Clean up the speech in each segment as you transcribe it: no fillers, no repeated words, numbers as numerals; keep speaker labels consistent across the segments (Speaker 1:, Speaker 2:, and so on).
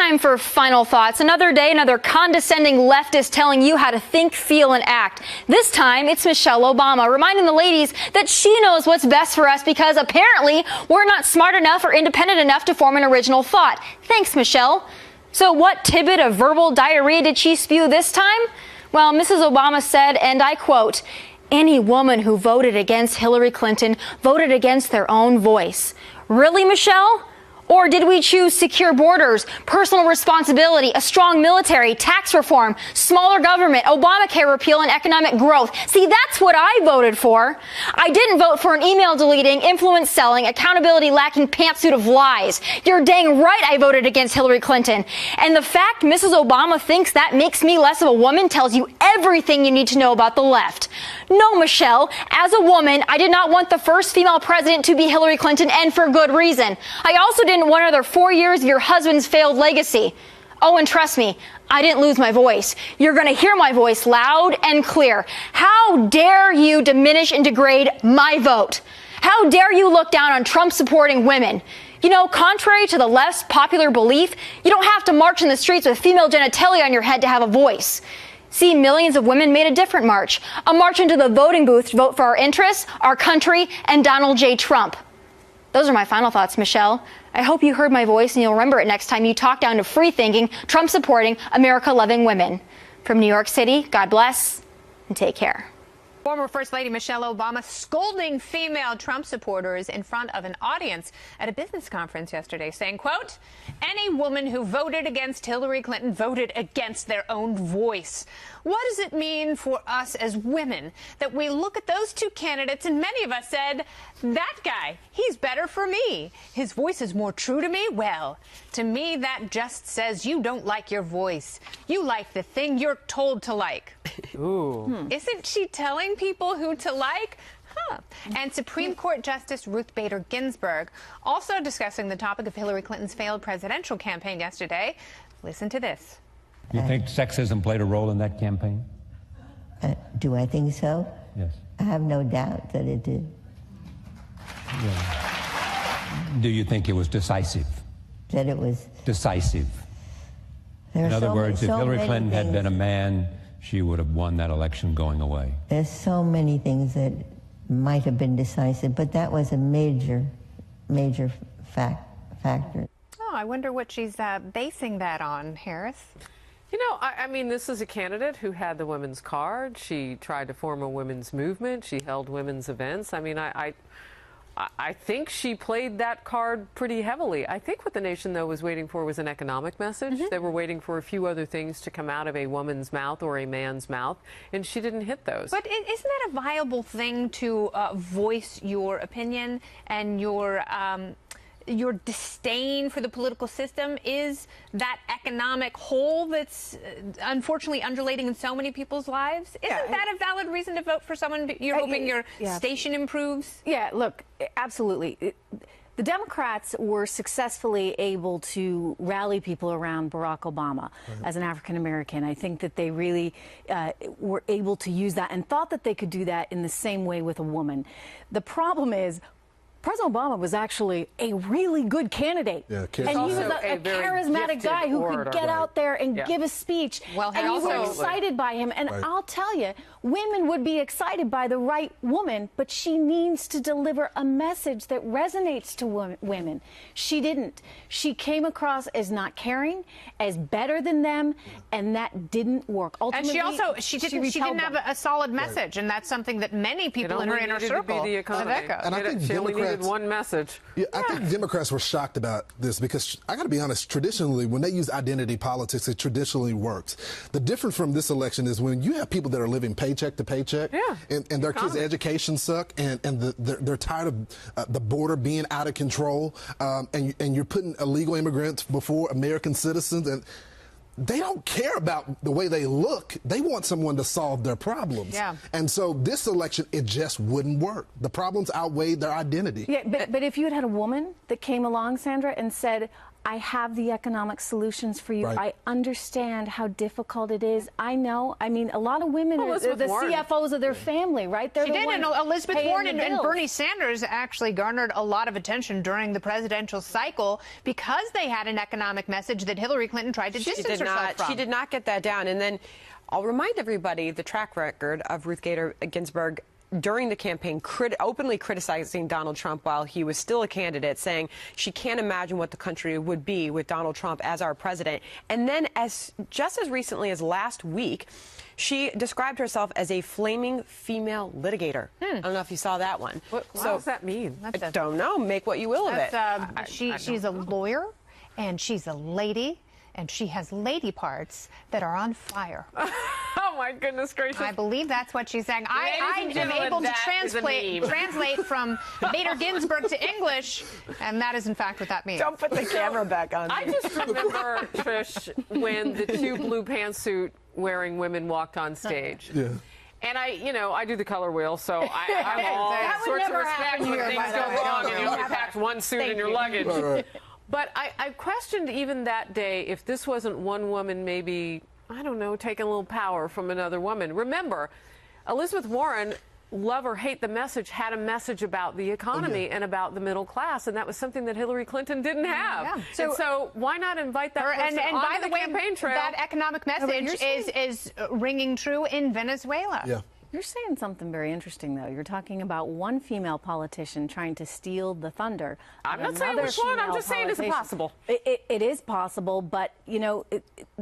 Speaker 1: Time for final thoughts. Another day, another condescending leftist telling you how to think, feel, and act. This time, it's Michelle Obama reminding the ladies that she knows what's best for us because apparently we're not smart enough or independent enough to form an original thought. Thanks, Michelle. So what tidbit of verbal diarrhea did she spew this time? Well, Mrs. Obama said, and I quote, "Any woman who voted against Hillary Clinton voted against their own voice." Really, Michelle? Or did we choose secure borders, personal responsibility, a strong military, tax reform, smaller government, Obamacare repeal, and economic growth? See, that's what I voted for. I didn't vote for an email deleting, influence selling, accountability lacking pantsuit of lies. You're dang right I voted against Hillary Clinton. And the fact Mrs. Obama thinks that makes me less of a woman tells you everything you need to know about the left. No, Michelle, as a woman, I did not want the first female president to be Hillary Clinton, and for good reason. I also didn't want another 4 years of your husband's failed legacy. Oh, and trust me, I didn't lose my voice. You're going to hear my voice loud and clear. How dare you diminish and degrade my vote? How dare you look down on Trump-supporting women? You know, contrary to the left's popular belief, you don't have to march in the streets with female genitalia on your head to have a voice. See, millions of women made a different march, a march into the voting booth to vote for our interests, our country, and Donald J. Trump. Those are my final thoughts, Michelle. I hope you heard my voice and you'll remember it next time you talk down to free-thinking, Trump-supporting, America-loving women. From New York City, God bless and take care.
Speaker 2: Former First Lady Michelle Obama scolding female Trump supporters in front of an audience at a business conference yesterday, saying, quote, "Any woman who voted against Hillary Clinton voted against their own voice." What does it mean for us as women that we look at those two candidates and many of us said, that guy, he's better for me. His voice is more true to me? Well, to me, that just says you don't like your voice. You like the thing you're told to like.
Speaker 3: Ooh.
Speaker 2: Isn't she telling people who to like? Huh. And Supreme Court Justice Ruth Bader Ginsburg also discussing the topic of Hillary Clinton's failed presidential campaign yesterday. Listen to this.
Speaker 4: You think sexism played a role in that campaign?
Speaker 5: Do I think so?
Speaker 4: Yes.
Speaker 5: I have no doubt that it did.
Speaker 4: Yeah. Do you think it was decisive?
Speaker 5: That it was
Speaker 4: decisive. In other words, if Hillary Clinton had been a man, she would have won that election going away.
Speaker 5: There's so many things that might have been decisive, but that was a major factor.
Speaker 2: Oh, I wonder what she's basing that on, Harris.
Speaker 3: You know, I mean, this is a candidate who had the women's card. She tried to form a women's movement. She held women's events. I mean, I think she played that card pretty heavily. I think what the nation, though, was waiting for was an economic message. They were waiting for a few other things to come out of a woman's mouth or a man's mouth, and she didn't hit those.
Speaker 2: But isn't that a viable thing to voice your opinion and your disdain for the political system? Is that economic hole that's unfortunately undulating in so many people's lives? Isn't that a valid reason to vote for someone you're hoping your station improves?
Speaker 6: Yeah, look, absolutely. The Democrats were successfully able to rally people around Barack Obama as an African American. I think that they really were able to use that and thought that they could do that in the same way with a woman. The problem is, President Obama was actually a really good candidate.
Speaker 7: Yeah,
Speaker 6: and he was a charismatic guy who could get out there and give a speech.
Speaker 2: Well,
Speaker 6: and you were excited by him. And I'll tell you, women would be excited by the right woman, but she needs to deliver a message that resonates to women. She didn't. She came across as not caring, as better than them, and that didn't work. Ultimately,
Speaker 2: and she didn't have a solid message, and that's something that many people in her inner circle have echoed.
Speaker 7: And I think Democrats,
Speaker 3: one message.
Speaker 7: Yeah, I think Democrats were shocked about this because I got to be honest, traditionally, when they use identity politics, it traditionally works. The difference from this election is when you have people that are living paycheck to paycheck and their kids' education suck and they're tired of the border being out of control and you're putting illegal immigrants before American citizens, and they don't care about the way they look. They want someone to solve their problems.
Speaker 2: Yeah.
Speaker 7: And so this election, it just wouldn't work. The problems outweighed their identity.
Speaker 6: Yeah, but if you had a woman that came along, Sandra, and said, I have the economic solutions for you.
Speaker 7: Right.
Speaker 6: I understand how difficult it is. I know. I mean, a lot of women are the CFOs of their family, right? They're
Speaker 2: She did, and Elizabeth Warren and Bernie
Speaker 6: bills.
Speaker 2: Sanders actually garnered a lot of attention during the presidential cycle because they had an economic message that Hillary Clinton tried to distance herself from.
Speaker 8: She did not get that down. And then I'll remind everybody the track record of Ruth Bader Ginsburg during the campaign, openly criticizing Donald Trump while he was still a candidate, saying she can't imagine what the country would be with Donald Trump as our president. And then just as recently as last week, she described herself as a flaming female litigator. I don't know if you saw that one.
Speaker 3: What does that mean?
Speaker 8: I don't know. Make what you will of it.
Speaker 2: She's a lawyer, and she's a lady, and she has lady parts that are on fire.
Speaker 3: Oh, my goodness gracious.
Speaker 2: I believe that's what she's saying. I am able to translate from Bader Ginsburg to English, and that is, in fact, what that means.
Speaker 8: Don't put the camera back on.
Speaker 3: I just remember, Trish, when the two blue pantsuit wearing women walked on stage.
Speaker 7: Yeah.
Speaker 3: And I do the color wheel, so I have all sorts of respect when things go wrong and you only packed one suit in your luggage.
Speaker 7: Right.
Speaker 3: But I questioned even that day if this wasn't one woman maybe, I don't know, taking a little power from another woman. Remember, Elizabeth Warren, love or hate the message, had a message about the economy and about the middle class, and that was something that Hillary Clinton didn't have.
Speaker 2: Yeah.
Speaker 3: So why not invite that person
Speaker 2: and by the way,
Speaker 3: campaign trail?
Speaker 2: that economic message is ringing true in Venezuela.
Speaker 7: Yeah.
Speaker 6: You're saying something very interesting, though. You're talking about one female politician trying to steal the thunder.
Speaker 3: I'm not saying which one. I'm just saying it's possible.
Speaker 6: It is possible, but,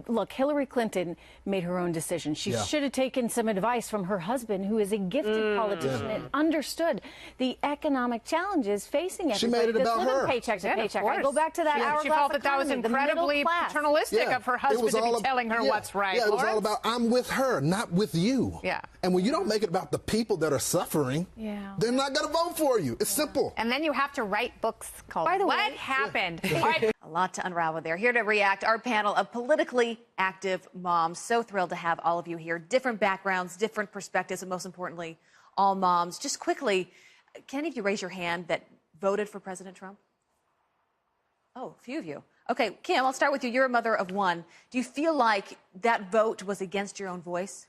Speaker 6: look, Hillary Clinton made her own decision. She should have taken some advice from her husband, who is a gifted politician and underunderstood the economic challenges facing everybody.
Speaker 7: She made it about her.
Speaker 6: Paycheck to paycheck. I go back to that hourglass
Speaker 2: She felt that was
Speaker 6: economy, the
Speaker 2: incredibly
Speaker 6: middle class.
Speaker 2: paternalistic of her husband to be telling her what's right.
Speaker 7: Yeah, it was all about, I'm with her, not with you.
Speaker 2: Yeah.
Speaker 7: And when you don't make it about the people that are suffering, they're not going to vote for you. It's simple.
Speaker 2: And then you have to write books called What Happened?
Speaker 9: All right. A lot to unravel there. Here to react, our panel of politically active moms. So thrilled to have all of you here. Different backgrounds, different perspectives, and most importantly, all moms. Just quickly, can any of you raise your hand that voted for President Trump? Oh, a few of you. Okay, Kim, I'll start with you. You're a mother of one. Do you feel like that vote was against your own voice?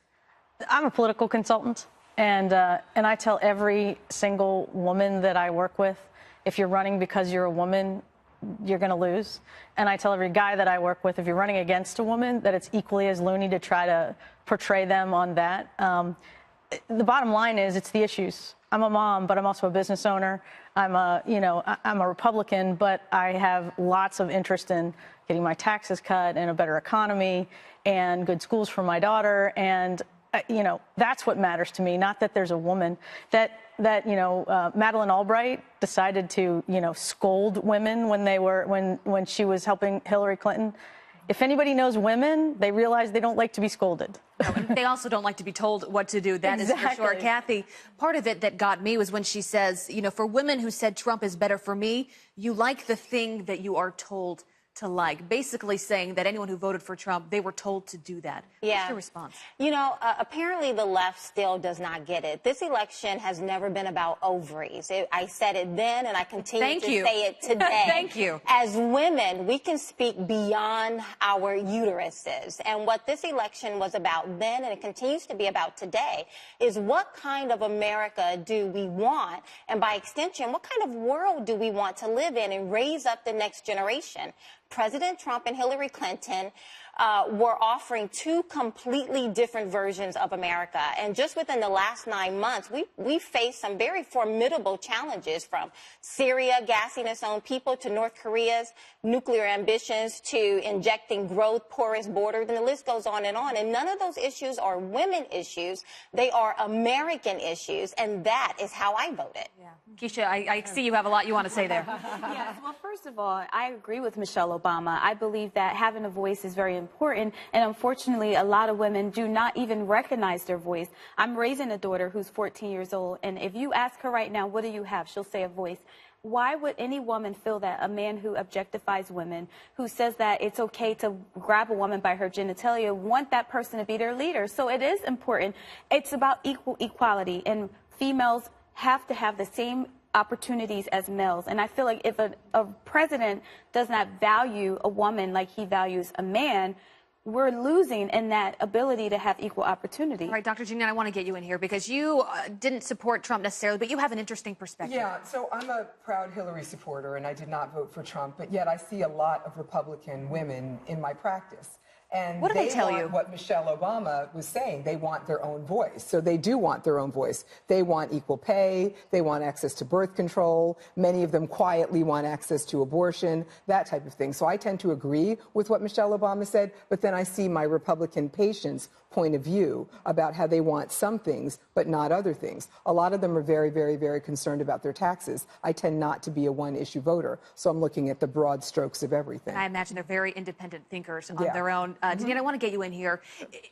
Speaker 10: I'm a political consultant, and I tell every single woman that I work with, if you're running because you're a woman, you're going to lose. And I tell every guy that I work with, if you're running against a woman, that it's equally as loony to try to portray them on that. The bottom line is it's the issues. I'm a mom, but I'm also a business owner. I'm a Republican, but I have lots of interest in getting my taxes cut and a better economy and good schools for my daughter. And that's what matters to me, not that there's a woman that Madeleine Albright decided to, scold women when she was helping Hillary Clinton. If anybody knows women, they realize they don't like to be scolded.
Speaker 9: No, and they also don't like to be told what to do. That is for sure. Kathy, part of it that got me was when she says, for women who said Trump is better for me, you like the thing that you are told to like, basically saying that anyone who voted for Trump, they were told to do that.
Speaker 11: Yeah.
Speaker 9: What's your response?
Speaker 11: Apparently the left still does not get it. This election has never been about ovaries. I said it then, and I continue to say it today.
Speaker 9: Thank you.
Speaker 11: As women, we can speak beyond our uteruses. And what this election was about then, and it continues to be about today, is what kind of America do we want? And by extension, what kind of world do we want to live in and raise up the next generation? President Trump and Hillary Clinton were offering two completely different versions of America. And just within the last 9 months, we faced some very formidable challenges, from Syria gassing its own people to North Korea's nuclear ambitions to injecting growth, porous borders, and the list goes on. And none of those issues are women issues. They are American issues, and that is how I voted.
Speaker 9: Yeah. Keisha, I see you have a lot you want to say there.
Speaker 12: Yes, well, first of all, I agree with Michelle Obama. I believe that having a voice is very important, and unfortunately, a lot of women do not even recognize their voice. I'm raising a daughter who's 14 years old, and if you ask her right now, what do you have? She'll say a voice. Why would any woman feel that a man who objectifies women, who says that it's okay to grab a woman by her genitalia, want that person to be their leader? So it is important. It's about equality, and females have to have the same opportunities as males. And I feel like if a president does not value a woman like he values a man, we're losing in that ability to have equal opportunity.
Speaker 9: All right, Dr. Jeanine, I want to get you in here because you didn't support Trump necessarily, but you have an interesting perspective.
Speaker 13: Yeah, so I'm a proud Hillary supporter, and I did not vote for Trump, but yet I see a lot of Republican women in my practice. And
Speaker 9: what do they tell you?
Speaker 13: What Michelle Obama was saying. They want their own voice. So they do want their own voice. They want equal pay. They want access to birth control. Many of them quietly want access to abortion, that type of thing. So I tend to agree with what Michelle Obama said, but then I see my Republican patients' point of view about how they want some things, but not other things. A lot of them are very, very, very concerned about their taxes. I tend not to be a one-issue voter, so I'm looking at the broad strokes of everything.
Speaker 9: I imagine they're very independent thinkers on their own. Jeanine, I want to get you in here.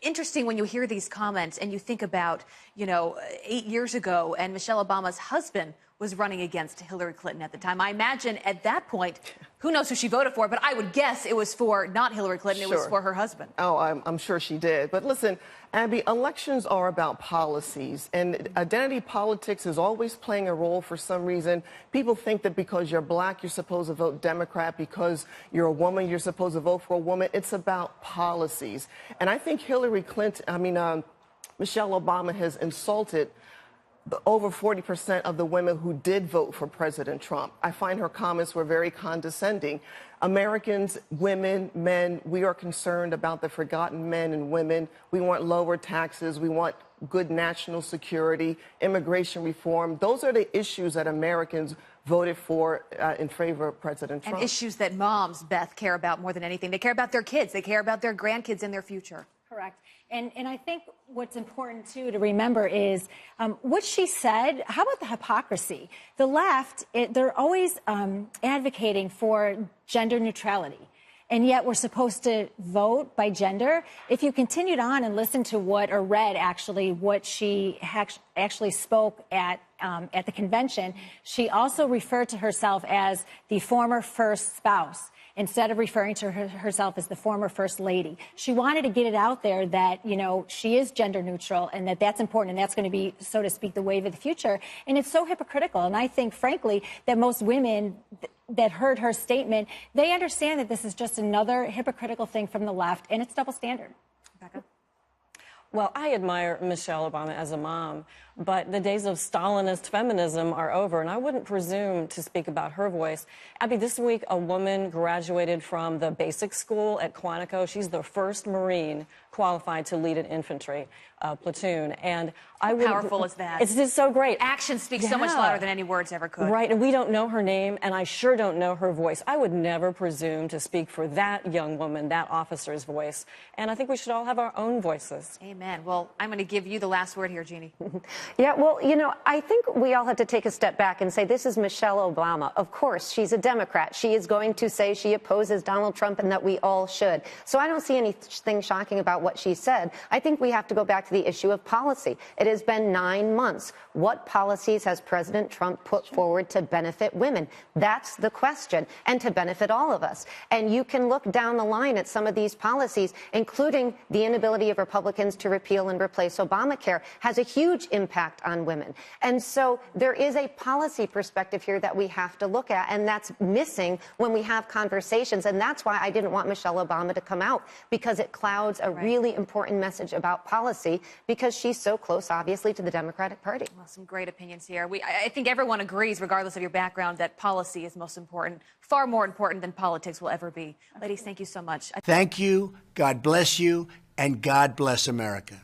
Speaker 9: Interesting when you hear these comments and you think about, 8 years ago, and Michelle Obama's husband was running against Hillary Clinton at the time. I imagine at that point, who knows who she voted for, but I would guess it was for not Hillary Clinton, it was for her husband.
Speaker 14: Oh, I'm sure she did. But listen, Abby, elections are about policies, and identity politics is always playing a role for some reason. People think that because you're black, you're supposed to vote Democrat. Because you're a woman, you're supposed to vote for a woman. It's about policies. And I think Michelle Obama has insulted over 40% of the women who did vote for President Trump. I find her comments were very condescending. Americans, women, men, we are concerned about the forgotten men and women. We want lower taxes. We want good national security, immigration reform. Those are the issues that Americans voted for in favor of President Trump.
Speaker 9: And issues that moms, Beth, care about more than anything. They care about their kids. They care about their grandkids and their future.
Speaker 6: Correct. And I think what's important, too, to remember is what she said. How about the hypocrisy? The left, they're always advocating for gender neutrality. And yet we're supposed to vote by gender. If you continued on and listened to what she actually spoke at the convention, she also referred to herself as the former first spouse, instead of referring to herself as the former first lady. She wanted to get it out there that, she is gender neutral and that's important, and that's going to be, so to speak, the wave of the future. And it's so hypocritical. And I think, frankly, that most women that heard her statement, they understand that this is just another hypocritical thing from the left, and it's double standard.
Speaker 9: Becca?
Speaker 15: Well, I admire Michelle Obama as a mom, but the days of Stalinist feminism are over, and I wouldn't presume to speak about her voice. Abby, this week, a woman graduated from the basic school at Quantico. She's the first Marine qualified to lead an infantry platoon. And
Speaker 9: How powerful is that?
Speaker 15: It's just so great.
Speaker 9: Action speaks so much louder than any words ever could.
Speaker 15: Right, and we don't know her name, and I sure don't know her voice. I would never presume to speak for that young woman, that officer's voice. And I think we should all have our own voices.
Speaker 9: Amen. Well, I'm going to give you the last word here, Jeannie.
Speaker 16: Yeah, well, I think we all have to take a step back and say this is Michelle Obama. Of course, she's a Democrat. She is going to say she opposes Donald Trump and that we all should. So I don't see anything shocking about what she said. I think we have to go back to the issue of policy. It has been 9 months. What policies has President Trump put forward to benefit women? That's the question, and to benefit all of us. And you can look down the line at some of these policies, including the inability of Republicans to repeal and replace Obamacare, has a huge impact on women. And so there is a policy perspective here that we have to look at, and that's missing when we have conversations. And that's why I didn't want Michelle Obama to come out, because it clouds a really important message about policy, because she's so close, obviously, to the Democratic Party.
Speaker 9: Well, some great opinions here. I think everyone agrees, regardless of your background, that policy is most important, far more important than politics will ever be. Ladies, thank you so much.
Speaker 17: Thank you. God bless you, and God bless America.